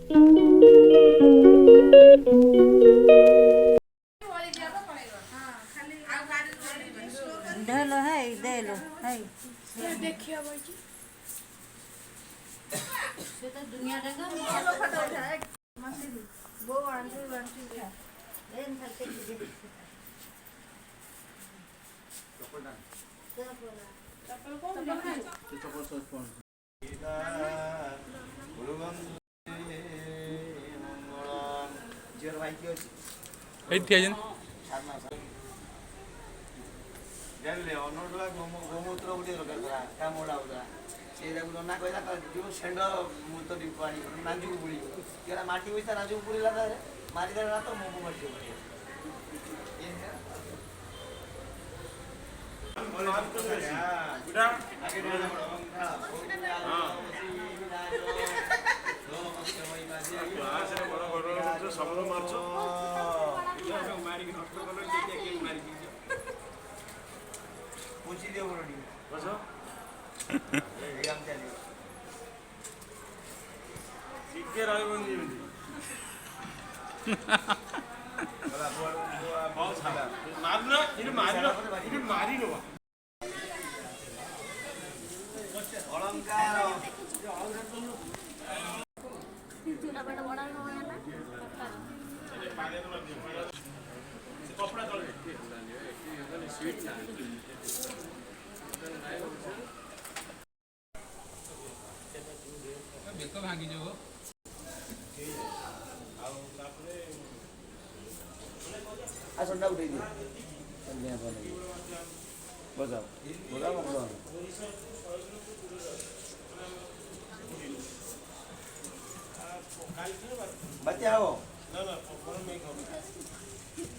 देलो है देलो है देखिए भाई जी से तो दुनिया देखा चलो फटा उठा है मसीदी वो आंटी उठा लेन थके दे चप्पल कौन है चप्पल सोच कौन जीर भाई क्यों एठी आजन जानले अनोडला गोमूत्र उडी दरकार का मोडा उडा सेदा गुलो ना कहला का जो सेंड मूत्र दी पानी नाजू बुड़ी केरा माटी होइसा नाजू बुड़ी लादा मारी दे ना तो मोमो मर जो पूछी दियो बरोडी बस एग्जाम चलियो सीखे रायबंदी बोला बहुत सारा मारना इने मारी लो अलंकार चूड़ा बड़ा बड़ा हो गया ना कपड़ा चले स्वीट था बेक भांगी जो आ संडा उठे दिए संडे बने बजाओ बजाओ बजाओ बच्चे आओ ना ना फोन में खाओ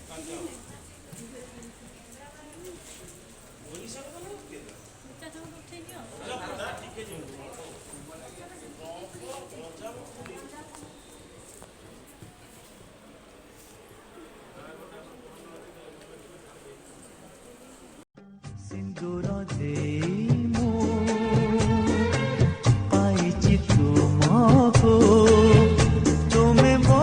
कान जाओ बोली सब तो नहीं किया बच्चा जो उठे गया ठीक है जी सिंदूर दे मो पाइछि तुमको तुमे मो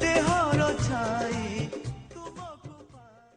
देहर छाई तुमको पाई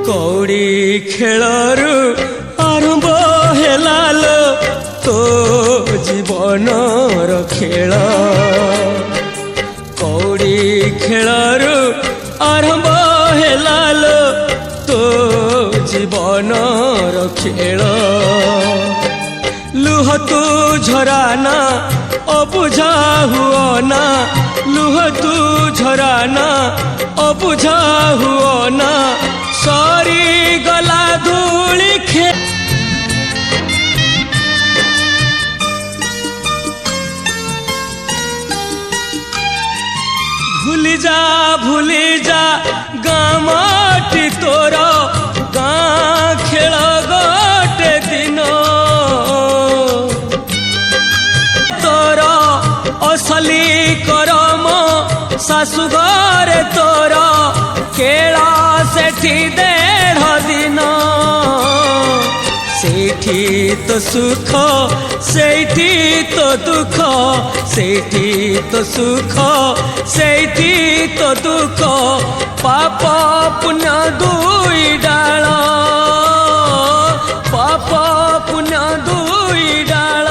कौड़ी खेलरू आरंभ हेलालो तो जीवन खेल कौड़ी खेलरू आरंभ हेलालो तो जीवन खेल लुह तू झराना अबुझा हुआ ना लुह तू झराना अबुझा हुआ ना सरी गला धूली खे भूली जा गाँ माटी तोर गाँ खेल गोटे दिन तोर असली करम शाशुघर तोर केला सेठी 1.5 दिन सेठी तो सुख सेठी तो दुख सेठी तो सुख सेठी तो दुख पाप पुण्य दुई डाल पाप पुण्य दुई डाल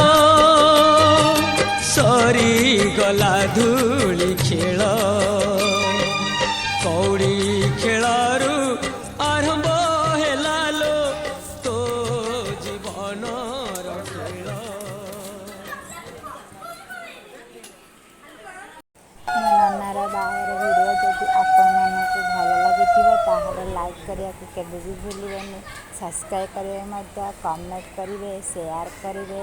सरी गला धूली खेल कौड़ी खेलरू ବାହାଘର ଭିଡ଼ିଓ ଯଦି ଆପଣମାନଙ୍କୁ ଭଲ ଲାଗିଥିବ ତାହେଲେ ଲାଇକ୍ କରିବାକୁ କେବେ ବି ଭୁଲିବେନି। ସବସ୍କ୍ରାଇବ୍ କରିବେ ମଧ୍ୟ, କମେଣ୍ଟ କରିବେ, ସେୟାର କରିବେ।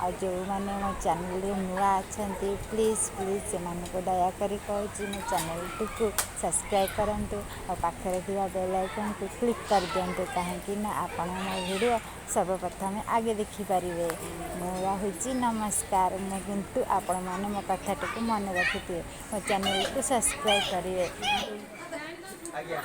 ଆଉ ଯେଉଁମାନେ ମୋ ଚ୍ୟାନେଲରେ ନୂଆ ଅଛନ୍ତି ପ୍ଲିଜ୍ ସେମାନଙ୍କୁ ଦୟାକରି କହୁଛି ମୋ ଚ୍ୟାନେଲଟିକୁ ସବସ୍କ୍ରାଇବ୍ କରନ୍ତୁ ଆଉ ପାଖରେ ଥିବା ବେଲ୍ ଆଇକନ୍କୁ କ୍ଲିକ୍ କରିଦିଅନ୍ତୁ, କାହିଁକି ନା ଆପଣ ମୋ ଭିଡ଼ିଓ ସର୍ବପ୍ରଥମେ ଆଗେ ଦେଖିପାରିବେ। ମୁଁ ରହୁଛି ନମସ୍କାର। ମୁଁ କିନ୍ତୁ ଆପଣମାନେ ମୋ କଥାଟିକୁ ମନେ ରଖିଥିବେ, ମୋ ଚ୍ୟାନେଲକୁ ସବସ୍କ୍ରାଇବ୍ କରିବେ। ଆଜ୍ଞା।